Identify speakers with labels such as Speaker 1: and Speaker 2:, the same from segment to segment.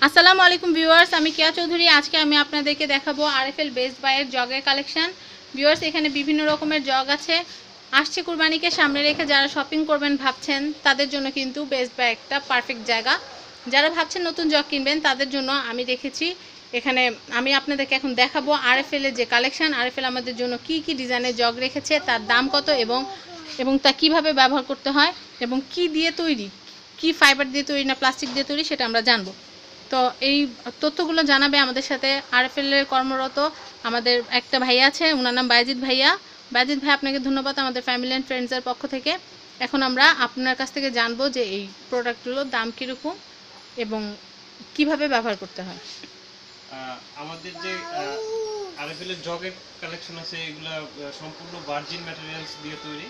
Speaker 1: আসসালামু আলাইকুম ভিউয়ার্স, আমি কেয়া চৌধুরী। আজকে আমি আপনাদেরকে দেখাবো আরএফএল বেস্ট বাইয়ের জগের কালেকশন। ভিউয়ার্স, এখানে বিভিন্ন রকমের জগ আছে। আসছে কুরবানিকে সামনে রেখে যারা শপিং করবেন ভাবছেন তাদের জন্য কিন্তু বেস্ট বাই একটা পারফেক্ট জায়গা। যারা ভাবছেন নতুন জগ কিনবেন তাদের জন্য আমি রেখেছি এখানে। আমি আপনাদেরকে এখন দেখাবো আরএফএলের যে কালেকশন, আরএফএল আমাদের জন্য কি কি ডিজাইনের জগ রেখেছে, তার দাম কত এবং তা কিভাবে ব্যবহার করতে হয় এবং কি দিয়ে তৈরি, কি ফাইবার দিয়ে তৈরি না প্লাস্টিক দিয়ে তৈরি, সেটা আমরা জানবো। তো এই তথ্যগুলো জানাবে আমাদের সাথে আরএফএলের কর্মরত আমাদের একটা ভাইয়া আছে, ওনার নাম বায়েজিদ ভাইয়া। বায়েজিদ ভাই, আপনাকে ধন্যবাদ আমাদের ফ্যামিলি অ্যান্ড ফ্রেন্ডসের পক্ষ থেকে। এখন আমরা আপনার কাছ থেকে জানবো যে এই প্রোডাক্টগুলোর দাম কীরকম এবং কিভাবে ব্যবহার করতে হয়।
Speaker 2: আমাদের যে আরএফএলের জগের কালেকশন আছে, এগুলা সম্পূর্ণ ভার্জিন ম্যাটেরিয়ালস দিয়ে তৈরি।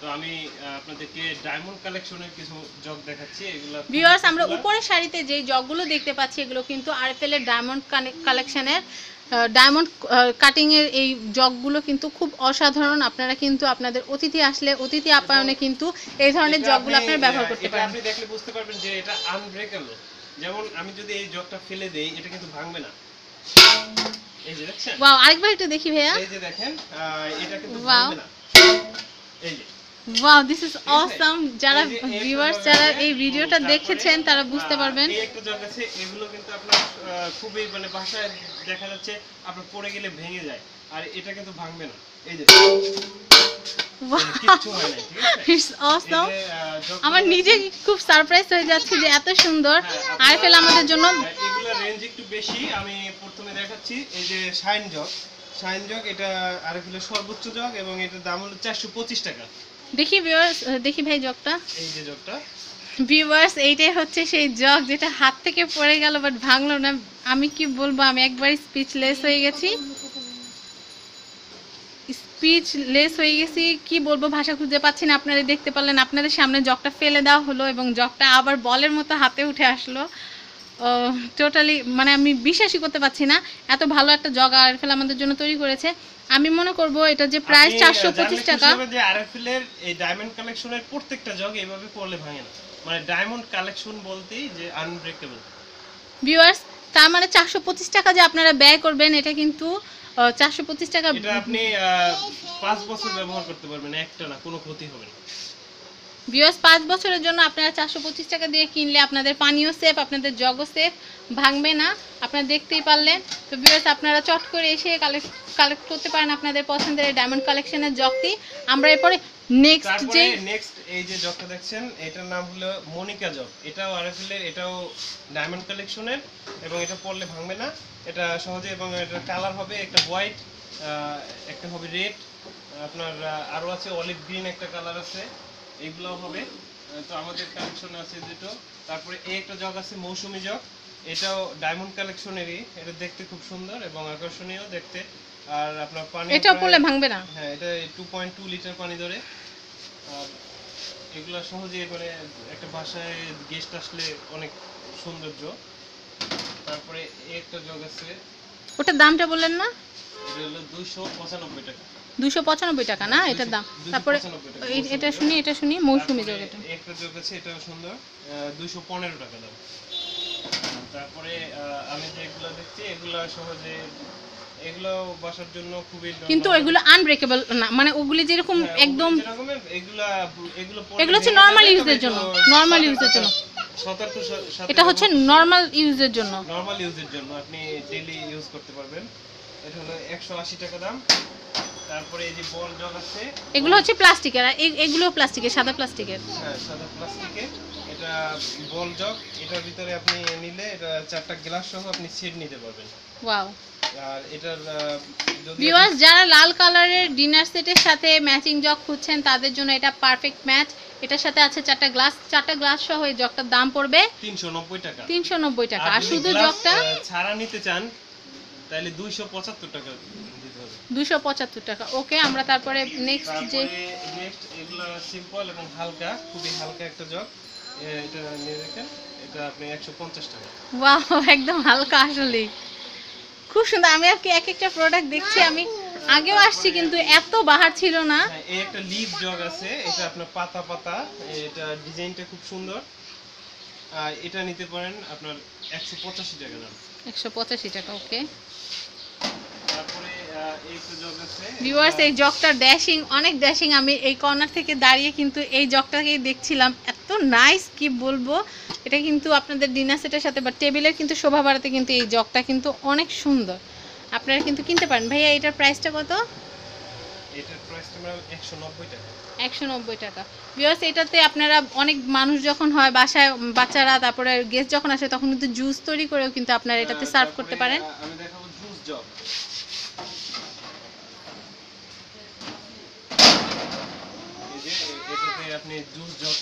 Speaker 2: তো আমি আপনাদেরকে ডায়মন্ড কালেকশনের কিছু জগ দেখাচ্ছি। এগুলা
Speaker 1: ভিউয়ার্স, আমরা উপরের সারিতে যে জগগুলো দেখতে পাচ্ছি এগুলো কিন্তু আরএফএলের ডায়মন্ড কালেকশনের ডায়মন্ড কাটিংয়ের এই জগগুলো কিন্তু খুব অসাধারণ। আপনারা কিন্তু আপনাদের অতিথি আসলে অতিথি আপ্যায়নে কিন্তু এই ধরনের জগগুলো আপনারা ব্যবহার করতে পারেন।
Speaker 2: আপনি দেখলে বুঝতে পারবেন যে এটা আনব্রেকেবল। যেমন আমি যদি এই জগটা ফেলে দেই, এটা কিন্তু ভাঙবে না। এই যে দেখছেন,
Speaker 1: ওয়াও, আরেকবার একটু দেখি ভাইয়া।
Speaker 2: এই যে দেখেন, এটা কিন্তু ভাঙবে না। এই যে
Speaker 1: ওয়াও, দিস ইজ অসাম। যারা ভিউয়ার্স যারা এই ভিডিওটা দেখেছেন তারা বুঝতে পারবেন।
Speaker 2: এই একটা জগ আছে, এগুলো কিন্তু আপনার খুবই মানে ভাষায় দেখা যাচ্ছে আপনার পড়ে গেলে ভেঙে যায়, আর এটা কিন্তু ভাঙবে না। এই যে কিচ্ছু হয় না, ঠিক আছে?
Speaker 1: It's awesome. আমার নিজে খুব সারপ্রাইজ হয়ে যাচ্ছে যে এত সুন্দর আরএফএল আমাদের জন্য।
Speaker 2: এগুলা রেঞ্জ একটু বেশি। আমি প্রথমে দেখাচ্ছি এই যে শাইন জগ, এটা আরএফএল এর সর্বোচ্চ জগ এবং এটার দাম হলো 425 টাকা।
Speaker 1: দেখি ভিউয়ার্স, দেখি ভাই জগটা।
Speaker 2: এই যে জগটা
Speaker 1: ভিউয়ার্স, এইটাই হচ্ছে সেই জগ যেটা হাত থেকে পড়ে গেল বাট ভাঙলো না। আমি কি বলবো, আমি একবারই স্পিচলেস হয়ে গেছি। কি বলবো, ভাষা খুঁজে পাচ্ছি না। আপনারা দেখতে পারলেন, আপনাদের সামনে জগটা ফেলে দেওয়া হলো এবং জগটা আবার বলের মতো হাতে উঠে আসলো। টোটালি মানে আমি বিশ্বাসই করতে পারছি না, এত ভালো একটা জগ আরএফএল আমাদের জন্য তৈরি করেছে। আমি মনে করব এটা যে প্রাইস 425 টাকা।
Speaker 2: যে আরএফএল এর এই ডায়মন্ড কালেকশনের প্রত্যেকটা জগ এইভাবে পড়লে ভাঙে না। মানে ডায়মন্ড কালেকশন বলতেই যে আনব্রেকেবল।
Speaker 1: ভিউয়ার্স, তার মানে 425 টাকা যে আপনারা ব্যয় করবেন, এটা কিন্তু 425 টাকা।
Speaker 2: এটা আপনি 5 বছর ব্যবহার করতে পারবেন, একটা না, কোনো ক্ষতি হবে না।
Speaker 1: ভিউয়ার্স, 5 বছরের জন্য আপনারা 425 টাকা দিয়ে কিনলে আপনাদের পানিও সেফ, আপনাদের জগও সেফ, ভাঙবে না। আপনারা দেখতেই পারলেন। তো ভিউয়ার্স, আপনারা চট করে এসে কালেক্ট করতে পারেন আপনাদের পছন্দের এই ডায়মন্ড কালেকশনের জগটি। আমরা এরপরে নেক্সট
Speaker 2: এই যে জগটা দেখছেন, এটার নাম হলো মনিকা জগ। এটাও আরএফএল এর, এটাও ডায়মন্ড কালেকশনের এবং এটা পরলে ভাঙবে না। এটা সহজে, এবং এটা কালার হবে একটা হোয়াইট, একটা হবে রেড, আপনার আরো আছে অলিভ গ্রিন একটা কালার আছে, এইগুলোও হবে। তো আমাদের কালেকশনে আছে দুটো। তারপরে এই একটা জগ আছে মৌসুমী জগ, এটাও ডায়মন্ড কালেকশনেরই। এটা দেখতে খুব সুন্দর এবং আকর্ষণীয় দেখতে। আর আপনার পানি,
Speaker 1: এটা পড়লে ভাঙবে না।
Speaker 2: হ্যাঁ, এটা 2.2 লিটার পানি ধরে। আর এগুলা সহজে মানে একটা বাসায় গেস্ট আসলে অনেক সৌন্দর্য। তারপরে এই একটা জগ আছে,
Speaker 1: ওটার দামটা বললেন না?
Speaker 2: এটা হলো 295 টাকা।
Speaker 1: 295 টাকা না এটার দাম? তারপরে এটা শুনি মৌসুমী জগ। এটা
Speaker 2: একটা জগ আছে, এটাও সুন্দর, 215 টাকা দাম। তারপরে আমি যেগুলো দেখছি এগুলো সহজে, এগুলো বাসার জন্য খুবই,
Speaker 1: কিন্তু এগুলো আনব্রেকেবল না, মানে ওগুলি যেরকম একদম এগুলো হচ্ছে নরমাল ইউজের জন্য। এটা হচ্ছে নরমাল ইউজের জন্য
Speaker 2: আপনি ডেইলি ইউজ করতে পারবেন। এটা হলো 180 টাকা দাম। তারপরে এই যে বল জগ আছে,
Speaker 1: এগুলো হচ্ছে প্লাস্টিকের, আর এগুলো প্লাস্টিকের, সাদা প্লাস্টিকের।
Speaker 2: হ্যাঁ, সাদা প্লাস্টিকের। এটা বল জগ, এটার ভিতরে আপনি নিলে এটা 4টা গ্লাস সহ আপনি সেট নিতে পারবেন।
Speaker 1: ওয়াও।
Speaker 2: আর এটার
Speaker 1: ভিউয়ার্স, যারা লাল কালারের ডিনার সেটের সাথে ম্যাচিং জগ খুঁজছেন তাদের জন্য এটা পারফেক্ট ম্যাচ। এটার সাথে আছে 4টা গ্লাস সহ এই জগটার দাম পড়বে
Speaker 2: 390 টাকা।
Speaker 1: 390 টাকা। আর শুধু জগটা
Speaker 2: ছাড়া নিতে চান তাহলে 275 টাকা দিতে হবে।
Speaker 1: 275 টাকা। ওকে, আমরা তারপরে নেক্সট
Speaker 2: এগুলা সিম্পল এবং হালকা, খুবই হালকা একটা জগ। এটা নিয়ে দেখেন, এটা আপনি 150 টাকা।
Speaker 1: ওয়াও, একদম হালকা, আসলে খুব সুন্দর। আমি আর কি এক একটা প্রোডাক্ট দেখছি, আমি আগেও আসছি কিন্তু এত বাহার ছিল না।
Speaker 2: এই একটা লিভ জগ আছে, এটা আপনার পাতা, এটা ডিজাইনটা খুব সুন্দর। এটা নিতে পারেন আপনার 185 টাকা দাম।
Speaker 1: 185 টাকা, ওকে।
Speaker 2: তারপরে এই তো জগ আছে
Speaker 1: ভিউয়ার্স, এই জগটা ড্যাশিং, অনেক ড্যাশিং। আমি এই কর্নার থেকে দাঁড়িয়ে কিন্তু এই জগটাকেই দেখছিলাম, এত নাইস কি বলবো। এটা কিন্তু আপনাদের ডিনার সেটের সাথে বা টেবিলের কিন্তু শোভা বাড়াতে কিন্তু এই জগটা কিন্তু অনেক সুন্দর, আপনারা কিন্তু কিনতে পারেন। ভাইয়া এটার প্রাইসটা কত?
Speaker 2: এটার প্রাইসটা ম্যাম 190 টাকা।
Speaker 1: 190 টাকা। ভিউয়ার্স, এটাতে আপনারা অনেক মানুষ যখন হয় বাসায়, বাচ্চারা তারপরে গেস্ট যখন আসে তখন কিন্তু জুস তৈরি করেও কিন্তু আপনারা এটাতে সার্ভ করতে পারেন।
Speaker 2: আমি দেখাবো জুস জগ। এই যে এটাতে আপনি জুস জগ,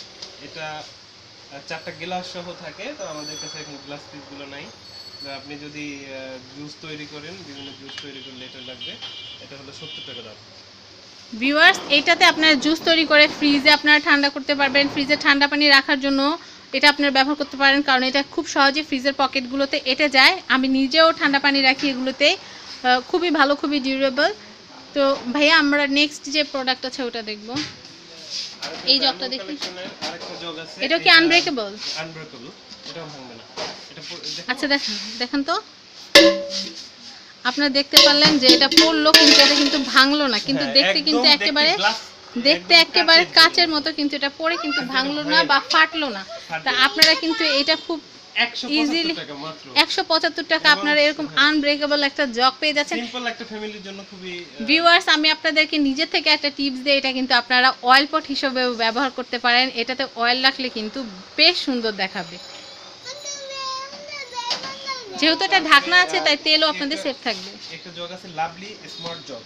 Speaker 2: এটা 4টা গ্লাস সহ থাকে, তো আমাদের কাছে এখন গ্লাস পিসগুলো নাই। আপনি যদি জুস তৈরি করেন, বিভিন্ন জুস তৈরি করলে এটা লাগবে। এটা হলো 70 টাকা দাম।
Speaker 1: ভিউয়ার্স, এইটাতে আপনারা জুস তৈরি করে ফ্রিজে আপনারা ঠান্ডা করতে পারবেন। ফ্রিজে ঠান্ডা পানি রাখার জন্য এটা আপনারা ব্যবহার করতে পারেন, কারণ এটা খুব সহজে ফ্রিজের পকেটগুলোতে এঁটে যায়। আমি নিজেও ঠান্ডা পানি রাখি এগুলোতে, খুবই ভালো, খুবই ডিউরেবল। তো ভাইয়া আমরা নেক্সট যে প্রোডাক্ট আছে ওটা দেখব। এই জগটা দেখি,
Speaker 2: আরেকটা জগ আছে।
Speaker 1: এটা কি আনব্রেকেবল?
Speaker 2: আনব্রেকেবল, এটাও ভাঙবে না। এটা
Speaker 1: আচ্ছা, দেখেন তো, আপনারা দেখতে পারলেন যে এটা পড়লো কিন্তু এটা কিন্তু ভাঙলো না, কিন্তু দেখতে কিন্তু একেবারে কাচের মতো, কিন্তু এটা পড়ে কিন্তু ভাঙলো না বা ফাটলো না। তা আপনারা কিন্তু এটা খুব ইজিলি 175 টাকা আপনারা এরকম আনব্রেকেবল একটা জগ পেয়ে যাচ্ছেন।
Speaker 2: সিম্পল একটা ফ্যামিলির জন্য খুবই।
Speaker 1: ভিউয়ার্স, আমি আপনাদেরকে নিজে থেকে একটা টিপস দিই, এটা কিন্তু আপনারা অয়েল পট হিসেবেও ব্যবহার করতে পারেন। এটাতে অয়েল রাখলে কিন্তু বেশ সুন্দর দেখাবে, যেহেতু এটা ঢাকনা আছে তাই তেলও আপনাদের সেফ থাকবে।
Speaker 2: একটা জগ আছে লাভলি স্মার্ট জগ,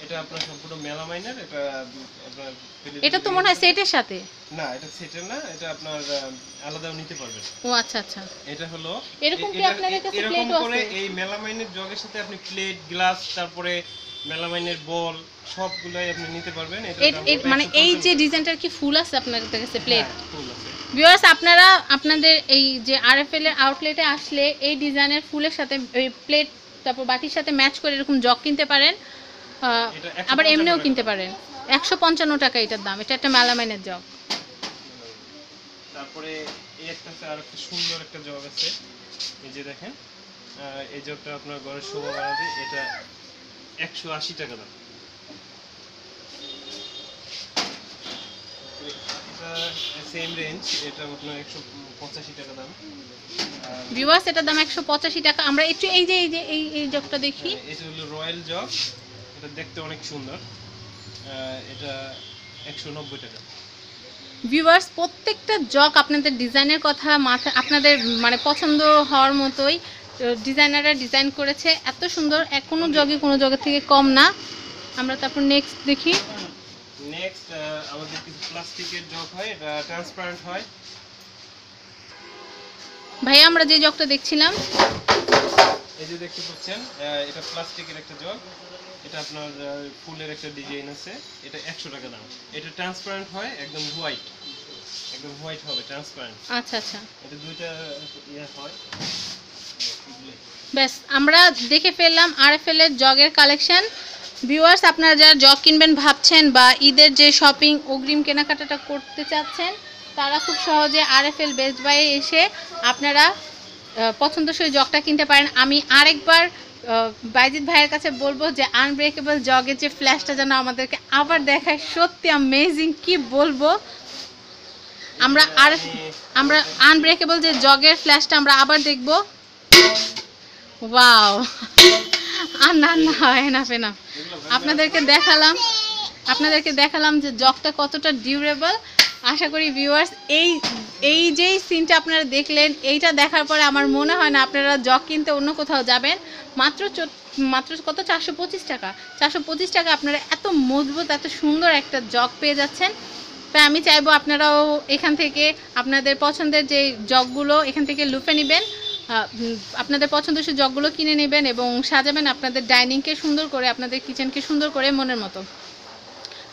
Speaker 2: এটা আপনার সম্পূর্ণ মেলামাইনের।
Speaker 1: এটা তো মনে হয় সেটের সাথে
Speaker 2: না, এটা সেটের না, এটা আপনার আলাদাও নিতে পারবেন।
Speaker 1: ও আচ্ছা আচ্ছা,
Speaker 2: এটা হলো
Speaker 1: এরকম কি আপনাদের কাছে প্লেটও আছে?
Speaker 2: করে এই মেলামাইনের জগের সাথে আপনি প্লেট, গ্লাস, তারপরে মেলামাইনের বল সবগুলাই আপনি নিতে পারবেন।
Speaker 1: এটা মানে এই যে ডিজাইনটার কি ফুল আছে আপনাদের কাছে প্লেট?
Speaker 2: ফুল আছে।
Speaker 1: ভিউয়ার্স, আপনারা আপনাদের এই যে আরএফএল এর আউটলেটে আসলে এই ডিজাইনের ফুলের সাথে ওই প্লেট, তারপর বাটির সাথে ম্যাচ করে এরকম জগ কিনতে পারেন, আবার এমনিও কিনতে পারেন। 155 টাকা এটার দাম। এটা একটা মেলামাইনের জগ।
Speaker 2: তারপরে এই একটা আছে, আর একটা সুন্দর একটা জগ আছে, এই যে দেখেন, এই জগটা আপনার ঘরের শোভা বাড়াবে। এটা 180 টাকা দাম। এটা সেম রেঞ্জ, এটা আপনার 185 টাকা দাম।
Speaker 1: ভিউয়ার্স, এটার দাম 185 টাকা। আমরা একটু এই যে এই জগটা দেখি।
Speaker 2: এটা হলো রয়্যাল জগ, এটা দেখতে অনেক সুন্দর। এটা 190 টাকা।
Speaker 1: ভিউয়ার্স, প্রত্যেকটা জগ আপনাদের ডিজাইনের কথা মাথা আপনাদের মানে পছন্দ হওয়ার মতোই ডিজাইনাররা ডিজাইন করেছে, এত সুন্দর। কোনো জগের থেকে কম না। আমরা তারপর নেক্সট দেখি।
Speaker 2: নেক্সট আমাদের কিছু প্লাস্টিকের জগ হয়, এটা ট্রান্সপারেন্ট হয়।
Speaker 1: ভাই আমরা যে জগটা দেখছিলাম,
Speaker 2: এই যে দেখতে পাচ্ছেন, এটা প্লাস্টিকের একটা জগ। এটা আপনার ফুলের একটা ডিজাইন আছে। এটা 100 টাকা দাম। এটা ট্রান্সপারেন্ট হয়, একদম হোয়াইট হবে, ট্রান্সপারেন্ট।
Speaker 1: আচ্ছা আচ্ছা,
Speaker 2: এটা দুইটা ইয়া হয়।
Speaker 1: ব্যাস আমরা দেখে ফেললাম আরএফএল এর জগের কালেকশন। ভিউয়ার্স, আপনারা যারা জগ কিনবেন ভাবছেন বা ঈদের যে শপিং অগ্রিম কেনাকাটাটা করতে চাচ্ছেন, তারা খুব সহজে আরএফএল বেস্ট বাই এসে আপনারা পছন্দসই জগটা কিনতে পারেন। আমি আরেকবার বাইজিৎ ভাইয়ের কাছে বলবো যে আনব্রেকেবল জগের যে ফ্ল্যাশটা যেন আমাদেরকে আবার দেখায়, সত্যি অ্যামেজিং কি বলবো। আমরা আনব্রেকেবল যে জগের ফ্ল্যাশটা আমরা আবার দেখব। ওয়াও, আর না এনাফ আপনাদেরকে দেখালাম যে জগটা কতটা ডিউরেবল। আশা করি ভিউয়ার্স এই যেই সিনটা আপনারা দেখলেন, এইটা দেখার পরে আমার মনে হয় না আপনারা জগ কিনতে অন্য কোথাও যাবেন। মাত্র কত, 425 টাকা। 425 টাকা আপনারা এত মজবুত, এত সুন্দর একটা জগ পেয়ে যাচ্ছেন। তাই আমি চাইবো আপনারাও এখান থেকে আপনাদের পছন্দের যে জগগুলো এখান থেকে লুফে নেবেন, আপনাদের পছন্দসই জগগুলো কিনে নেবেন এবং সাজাবেন আপনাদের ডাইনিংকে সুন্দর করে, আপনাদের কিচেনকে সুন্দর করে মনের মতো।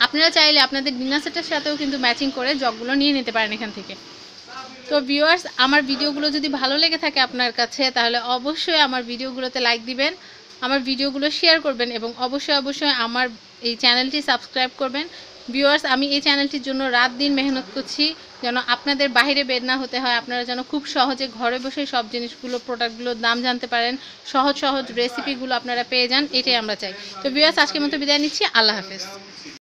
Speaker 1: আপনারা চাইলে আপনাদের ডিনার সেটের সাথেও কিন্তু ম্যাচিং করে জগগুলো নিয়ে নিতে পারেন এখান থেকে। তো ভিউয়ার্স, আমার ভিডিওগুলো যদি ভালো লেগে থাকে আপনার কাছে, তাহলে অবশ্যই আমার ভিডিওগুলোতে লাইক দিবেন, আমার ভিডিওগুলো শেয়ার করবেন এবং অবশ্যই আমার এই চ্যানেলটি সাবস্ক্রাইব করবেন। ভিউয়ার্স, আমি এই চ্যানেলটির জন্য রাত দিন মেহনত করছি যেন আপনাদের বাইরে বের না হতে হয়, আপনারা যেন খুব সহজে ঘরে বসে সব জিনিসগুলো প্রোডাক্টগুলোর দাম জানতে পারেন, সহজ সহজ রেসিপিগুলো আপনারা পেয়ে যান, এটাই আমরা চাই। তো ভিউয়ার্স, আজকের মতো বিদায় নিচ্ছি, আল্লাহ হাফেজ।